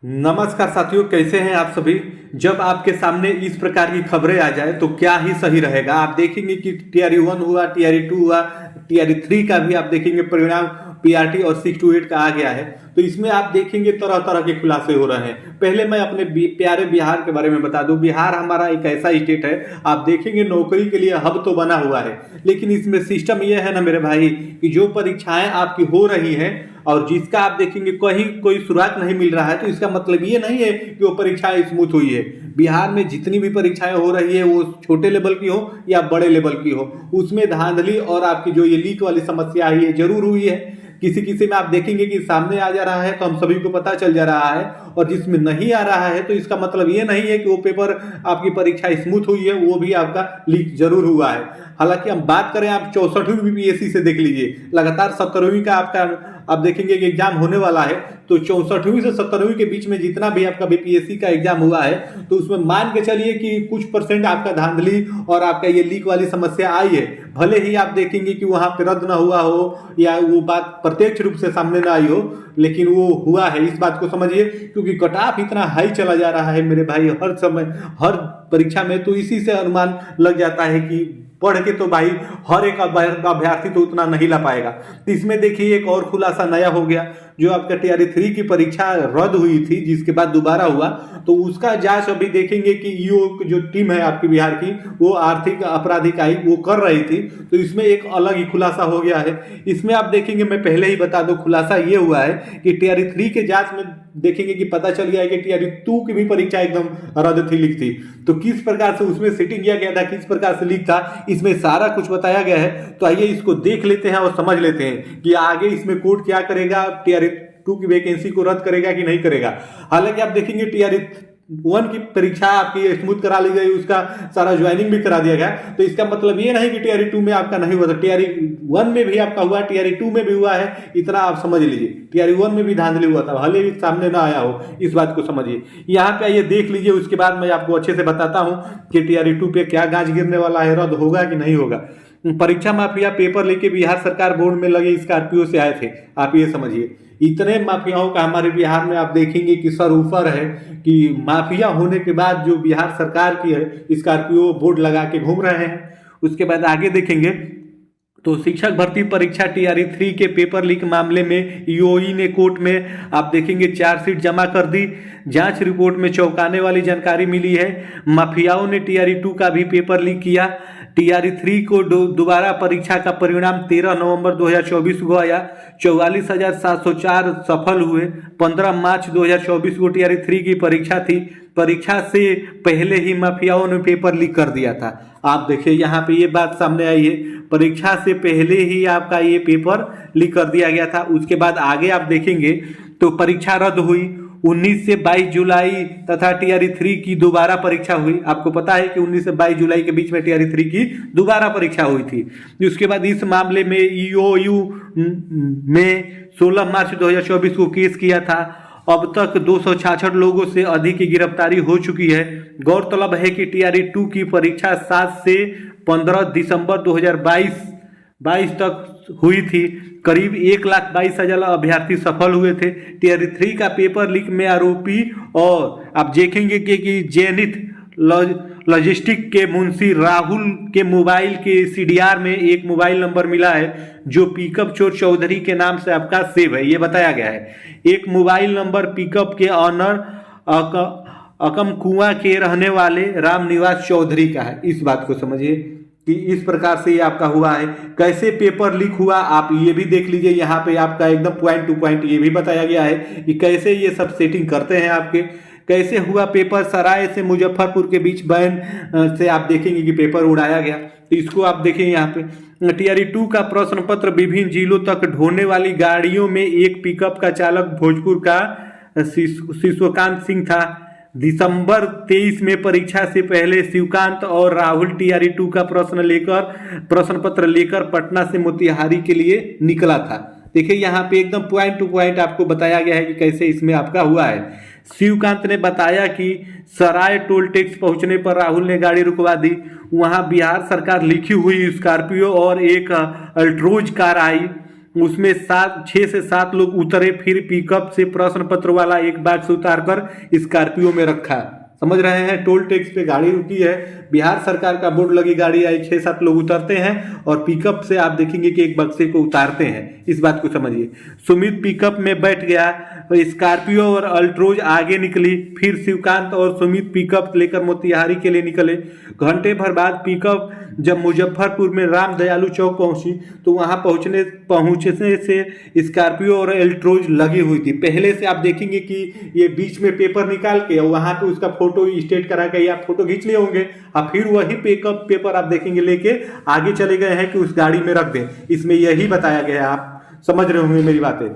नमस्कार साथियों, कैसे हैं आप सभी। जब आपके सामने इस प्रकार की खबरें आ जाए तो क्या ही सही रहेगा। आप देखेंगे कि टीआरई 1 हुआ, टीआरई 2 हुआ, टीआरई 3 का भी आप देखेंगे परिणाम पीआरटी और 6 to 8 का आ गया है। तो इसमें आप देखेंगे तरह तरह के खुलासे हो रहे हैं। पहले मैं अपने प्यारे बिहार के बारे में बता दूं। बिहार हमारा एक ऐसा स्टेट है, आप देखेंगे नौकरी के लिए हब तो बना हुआ है, लेकिन इसमें सिस्टम यह है ना मेरे भाई कि जो परीक्षाएं आपकी हो रही हैं और जिसका आप देखेंगे कहीं कोई शुरुआत नहीं मिल रहा है, तो इसका मतलब ये नहीं है कि वो परीक्षाएं स्मूथ हुई है। बिहार में जितनी भी परीक्षाएं हो रही है वो छोटे लेवल की हो या बड़े लेवल की हो, उसमें धांधली और आपकी जो ये लीक वाली समस्या आई है जरूर हुई है। किसी किसी में आप देखेंगे कि सामने आ जा रहा है तो हम सभी को पता चल जा रहा है, और जिसमें नहीं आ रहा है तो इसका मतलब ये नहीं है कि वो पेपर आपकी परीक्षा स्मूथ हुई है, वो भी आपका लीक जरूर हुआ है। हालांकि हम बात करें, आप 64वीं बीपीएससी से देख लीजिए, लगातार 70वीं का आपका आप देखेंगे कि एग्जाम होने वाला है, तो 64वीं से 70वीं के बीच में जितना भी आपका बीपीएससी का एग्जाम हुआ है, तो उसमें मान के चलिए कि कुछ परसेंट आपका धांधली और आपका ये लीक वाली समस्या आई है। भले ही आप देखेंगे कि वहां पे रद्द ना हुआ हो या वो बात प्रत्यक्ष रूप से सामने ना आई हो, लेकिन वो हुआ है, इस बात को समझिए। क्योंकि कट ऑफ इतना हाई चला जा रहा है मेरे भाई हर समय हर परीक्षा में, तो इसी से अनुमान लग जाता है कि पढ़ के तो भाई हर एक अभ्यर्थी तो उतना नहीं ला पाएगा। तो इसमें देखिए एक और खुलासा नया हो गया, जो आपका टीआरई 3 की परीक्षा रद्द हुई थी जिसके बाद दोबारा हुआ, तो उसका जांच अभी देखेंगे कि ईओ जो टीम है आपकी बिहार की, वो आर्थिक अपराध इकाई वो कर रही थी। तो इसमें एक अलग ही खुलासा हो गया है। इसमें आप देखेंगे, मैं पहले ही बता दूं, खुलासा ये हुआ है कि टीआरई 3 के जांच में देखेंगे कि पता चल गया है कि टीआरई 2 की भी परीक्षा एकदम रद्द थी, लीक थी। तो किस प्रकार से उसमें सेटिंग किया गया था, किस प्रकार से लीक था, इसमें सारा कुछ बताया गया है। तो आइए इसको देख लेते हैं और समझ लेते हैं कि आगे इसमें कोर्ट क्या करेगा, टीआरई 2 की वैकेंसी को रद्द करेगा कि नहीं करेगा। हालांकि आप देखेंगे टीआरई 1 की परीक्षा आपकी स्मूथ करा ली गई, उसका सारा ज्वाइनिंग भी करा दिया गया। तो इसका मतलब ये नहीं कि टीआरई 2 में आपका नहीं हुआ था, टीआरई 1 में भी आपका हुआ, टीआरई 2 में भी हुआ है, इतना आप समझ लीजिए। टीआरई 1 में भी धांधली हुआ था, भले भी सामने ना आया हो, इस बात को समझिए। यहाँ पे आइए देख लीजिए, उसके बाद मैं आपको अच्छे से बताता हूँ कि टीआरई 2 पे क्या गाज गिरने वाला है, रद्द होगा कि नहीं होगा। परीक्षा माफिया पेपर लेके बिहार सरकार बोर्ड में लगे स्कॉर्पियो से आए थे, आप ये समझिए। इतने माफियाओं का हमारे बिहार में आप देखेंगे कि सर ऊपर है कि माफिया होने के बाद जो बिहार सरकार की है स्कॉर्पियो बोर्ड लगा के घूम रहे हैं। उसके बाद आगे देखेंगे तो शिक्षक भर्ती परीक्षा टीआरई 3 के पेपर लीक मामले में ईओई ने कोर्ट में आप देखेंगे चार्जशीट जमा कर दी। जांच रिपोर्ट में चौंकाने वाली जानकारी मिली है। माफियाओं ने टीआरई 2 का भी पेपर लीक किया। टीआरई 3 को दोबारा परीक्षा का परिणाम 13 नवंबर 2024 को आया। 44,704 सफल हुए। 15 मार्च 2024 को टीआरई 3 की परीक्षा थी। परीक्षा से पहले ही माफियाओं ने पेपर लीक कर दिया था। आप देखिए यहाँ पे ये बात सामने आई है, परीक्षा से पहले ही आपका ये पेपर लीक कर दिया गया था। उसके बाद आगे आप देखेंगे तो परीक्षा रद्द हुई। 19 से 22 जुलाई तथा टीआरई 3 की दोबारा परीक्षा हुई। आपको पता है कि 19 से 22 जुलाई के बीच में टीआरई 3 की दोबारा परीक्षा हुई थी। उसके बाद इस मामले में ईओयू में 16 मार्च 2024 को केस किया था। अब तक 266 लोगों से अधिक की गिरफ्तारी हो चुकी है। गौरतलब है कि टीआरई 2 की परीक्षा 7 से 15 दिसंबर 2022 तक हुई थी। करीब 1,22,000 अभ्यर्थी सफल हुए थे। टीआरई 3 का पेपर लीक में आरोपी और आप देखेंगे कि जेनिथ लॉजिस्टिक के मुंशी राहुल के मोबाइल के सीडीआर में एक मोबाइल नंबर मिला है जो पिकअप चोर चौधरी के नाम से आपका सेव है, ये बताया गया है। एक मोबाइल नंबर पिकअप के ऑनर अकम कुआं के रहने वाले रामनिवास चौधरी का है। इस बात को समझिए कि इस प्रकार से ये आपका हुआ है। कैसे पेपर लीक हुआ आप ये भी देख लीजिए। यहाँ पे आपका एकदम पॉइंट टू पॉइंट ये भी बताया गया है कि कैसे ये सब सेटिंग करते हैं आपके। कैसे हुआ पेपर, सराय से मुजफ्फरपुर के बीच बैन से आप देखेंगे कि पेपर उड़ाया गया। तो इसको आप देखें यहाँ पे टीआरई 2 का प्रश्न पत्र विभिन्न जिलों तक ढोने वाली गाड़ियों में एक पिकअप का चालक भोजपुर का शिशुकांत सिंह था। दिसंबर 23 में परीक्षा से पहले शिवकांत और राहुल टीआरई 2 का प्रश्न पत्र लेकर पटना से मोतिहारी के लिए निकला था। देखिए यहाँ पे एकदम पॉइंट टू पॉइंट आपको बताया गया है कि कैसे इसमें आपका हुआ है। शिवकांत ने बताया कि सराय टोल टैक्स पहुंचने पर राहुल ने गाड़ी रुकवा दी। वहां बिहार सरकार लिखी हुई स्कॉर्पियो और एक अल्ट्रोज कार आई। उसमें 6 से 7 लोग उतरे, फिर पिकअप से प्रश्न पत्र वाला एक बॉक्स उतारकर स्कॉर्पियो में रखा। समझ रहे हैं, टोल टैक्स पे गाड़ी रुकी है, बिहार सरकार का बोर्ड लगी गाड़ी आई, 6-7 लोग उतरते हैं और पिकअप से आप देखेंगे कि एक बक्से को उतारते हैं। इस बात को समझिए। सुमित पिकअप में बैठ गया, स्कॉर्पियो और अल्ट्रोज आगे निकली, फिर शिवकांत और सुमित पिकअप लेकर मोतिहारी के लिए निकले। घंटे भर बाद पिकअप जब मुजफ्फरपुर में राम दयालु चौक पहुंची तो वहां पहुंचने से स्कॉर्पियो और अल्ट्रोज लगी हुई थी। पहले से आप देखेंगे कि ये बीच में पेपर निकाल के और वहां पे उसका फोटो स्टेट करा के आप फोटो खींच लिए होंगे और फिर वही पेपर आप देखेंगे लेके आगे चले गए हैं कि उस गाड़ी में रख दें। इसमें यही बताया गया है, आप समझ रहे होंगे मेरी बातें।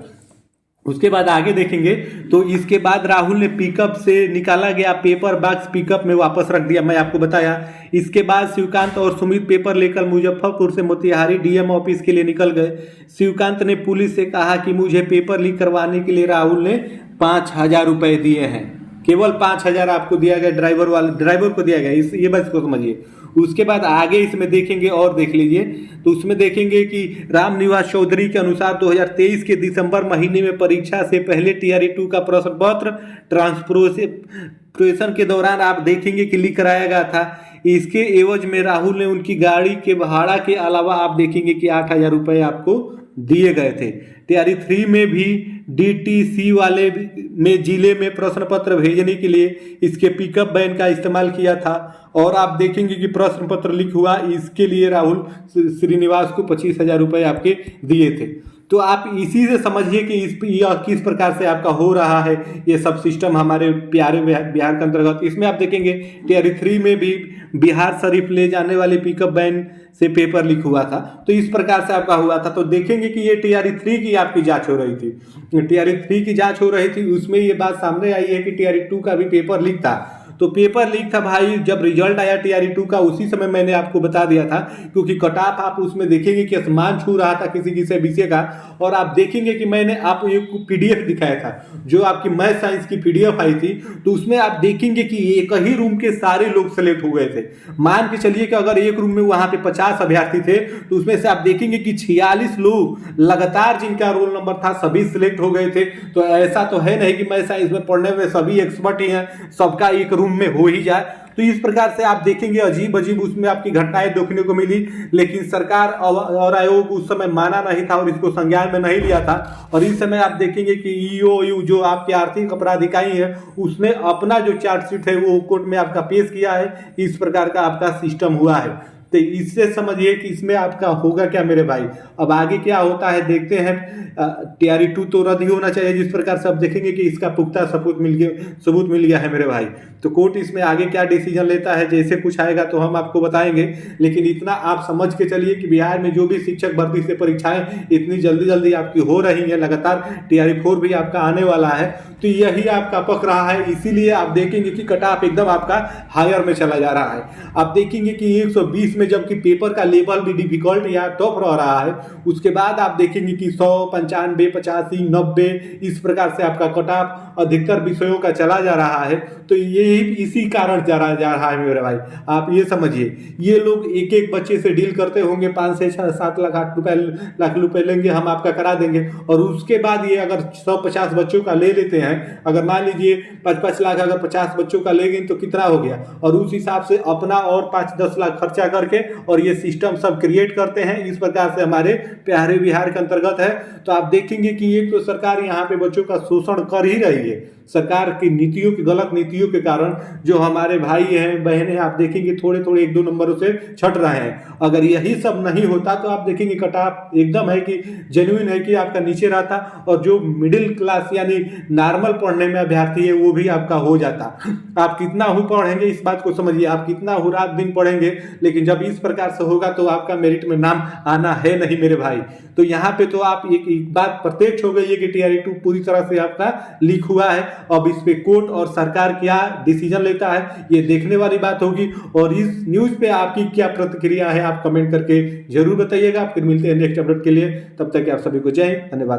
उसके बाद आगे देखेंगे तो इसके बाद राहुल ने पिकअप से निकाला गया पेपर बॉक्स पिकअप में वापस रख दिया, मैं आपको बताया। इसके बाद शिवकांत और सुमित पेपर लेकर मुजफ्फरपुर से मोतिहारी डीएम ऑफिस के लिए निकल गए। शिवकांत ने पुलिस से कहा कि मुझे पेपर लीक करवाने के लिए राहुल ने 5,000 रुपए दिए हैं। केवल 5,000 आपको दिया गया, ड्राइवर को दिया गया, ये बस को समझिए। उसके बाद आगे इसमें देखेंगे और देख लीजिए तो उसमें देखेंगे कि रामनिवास चौधरी के अनुसार 2023 के दिसंबर महीने में परीक्षा से पहले टीआरई 2 का प्रश्न पत्र ट्रांसपोर्टेशन के दौरान आप देखेंगे कि लीक कराया गया था। इसके एवज में राहुल ने उनकी गाड़ी के भाड़ा के अलावा आप देखेंगे कि 8,000 रुपये आपको दिए गए थे। टीआरई 3 में भी डीटीसी वाले में जिले में प्रश्न पत्र भेजने के लिए इसके पिकअप वैन का इस्तेमाल किया था और आप देखेंगे कि प्रश्न पत्र लीक हुआ, इसके लिए राहुल श्रीनिवास को 25,000 रुपये आपके दिए थे। तो आप इसी से समझिए कि यह किस प्रकार से आपका हो रहा है ये सब सिस्टम हमारे प्यारे बिहार के अंतर्गत। इसमें आप देखेंगे टीआरई 3 में भी बिहार शरीफ ले जाने वाले पिकअप वैन से पेपर लीक हुआ था। तो इस प्रकार से आपका हुआ था। तो देखेंगे कि ये टीआरई 3 की आपकी जांच हो रही थी, टीआरई 3 की जांच हो रही थी, उसमें ये बात सामने आई है कि टीआरई 2 का भी पेपर लीक था। तो पेपर लीक था भाई, जब रिजल्ट आया टीआरई 2 का उसी समय मैंने आपको बता दिया था, क्योंकि कट-ऑफ आप उसमें देखेंगे कि आसमान छू रहा था किसी विषय का। और आप देखेंगे कि मैंने आपको एक पीडीएफ दिखाया था जो आपकी मैथ साइंस की पीडीएफ आई थी, तो उसमें आप देखेंगे कि एक ही रूम के सारे लोग सेलेक्ट हो गए थे। मान के चलिए कि अगर एक रूम में वहां पे 50 अभ्यर्थी थे तो उसमें से आप देखेंगे कि 46 लोग लगातार जिनका रोल नंबर था सभी सिलेक्ट हो गए थे। तो ऐसा तो है नहीं कि मैं साइंस में पढ़ने में सभी एक्सपर्ट ही हैं, सबका एक रूम में हो ही जाए। तो इस प्रकार से आप देखेंगे अजीब अजीब उसमें आपकी घटनाएं देखने को मिली, लेकिन सरकार और आयोग उस समय माना नहीं था और इसको संज्ञान में नहीं लिया था। और इस समय आप देखेंगे कि ईओयू जो आपके आर्थिक अपराध इकाई है उसने अपना जो चार्जशीट है वो कोर्ट में आपका पेश किया है। इस प्रकार का आपका सिस्टम हुआ है। तो इससे समझिए कि इसमें आपका होगा क्या मेरे भाई। अब आगे क्या होता है देखते हैं। टीआरई 2 तो रद्द ही होना चाहिए, जिस प्रकार से आप देखेंगे कि इसका पुख्ता सबूत मिल गया है मेरे भाई। तो कोर्ट इसमें आगे क्या डिसीजन लेता है, जैसे कुछ आएगा तो हम आपको बताएंगे। लेकिन इतना आप समझ के चलिए कि बिहार में जो भी शिक्षक भर्ती से परीक्षाएं इतनी जल्दी आपकी हो रही है, लगातार टीआरई 4 भी आपका आने वाला है, तो यही आपका पक रहा है। इसीलिए आप देखेंगे कि कट-ऑफ एकदम आपका हायर में चला जा रहा है। आप देखेंगे कि 120 में जबकि पेपर का लेवल भी डिफिकल्ट या टफ रह रहा है, उसके बाद आप देखेंगे कि 100, 95, 85, 90 इस प्रकार से आपका कट-ऑफ अधिकतर विषयों का चला जा रहा है। तो ये इसी कारण जा रहा है मेरे भाई। आप ये समझिए, ये लोग एक एक बच्चे से डील करते होंगे, 5 से 7 लाख रुपए लेंगे, हम आपका करा देंगे। और उसके बाद ये अगर 150 बच्चों का ले लेते हैं, अगर मान लीजिए 5-5 लाख अगर 50 बच्चों का लेंगे तो कितना हो गया, और उस हिसाब से अपना और 5-10 लाख खर्चा करके और ये सिस्टम सब क्रिएट करते हैं। इस प्रकार से हमारे प्यारे बिहार के अंतर्गत है। तो आप देखेंगे कि एक तो सरकार यहाँ पे बच्चों का शोषण कर ही रही है। सरकार की नीतियों की गलत नीतियों के कारण जो हमारे भाई हैं बहनें आप देखेंगे थोड़े 1-2 नंबरों से छट रहे हैं। अगर यही सब नहीं होता तो आप देखेंगे कट-ऑफ एकदम है कि जेन्युइन है कि आपका नीचे रहता, और जो मिडिल क्लास यानी नॉर्मल पढ़ने में अभ्यर्थी है वो भी आपका हो जाता। आप कितना हो पढ़ेंगे इस बात को समझिए, आप कितना हो रात दिन पढ़ेंगे, लेकिन जब इस प्रकार से होगा तो आपका मेरिट में नाम आना है नहीं मेरे भाई। तो यहाँ पे तो आप एक बात प्रत्यक्ष हो गई है कि टीआरई 2 पूरी तरह से आपका लीक हुआ है। अब इस पे कोर्ट और सरकार क्या डिसीजन लेता है ये देखने वाली बात होगी। और इस न्यूज पे आपकी क्या प्रतिक्रिया है आप कमेंट करके जरूर बताइएगा। फिर मिलते हैं नेक्स्ट अपडेट के लिए, तब तक आप सभी को जय हिंद, धन्यवाद।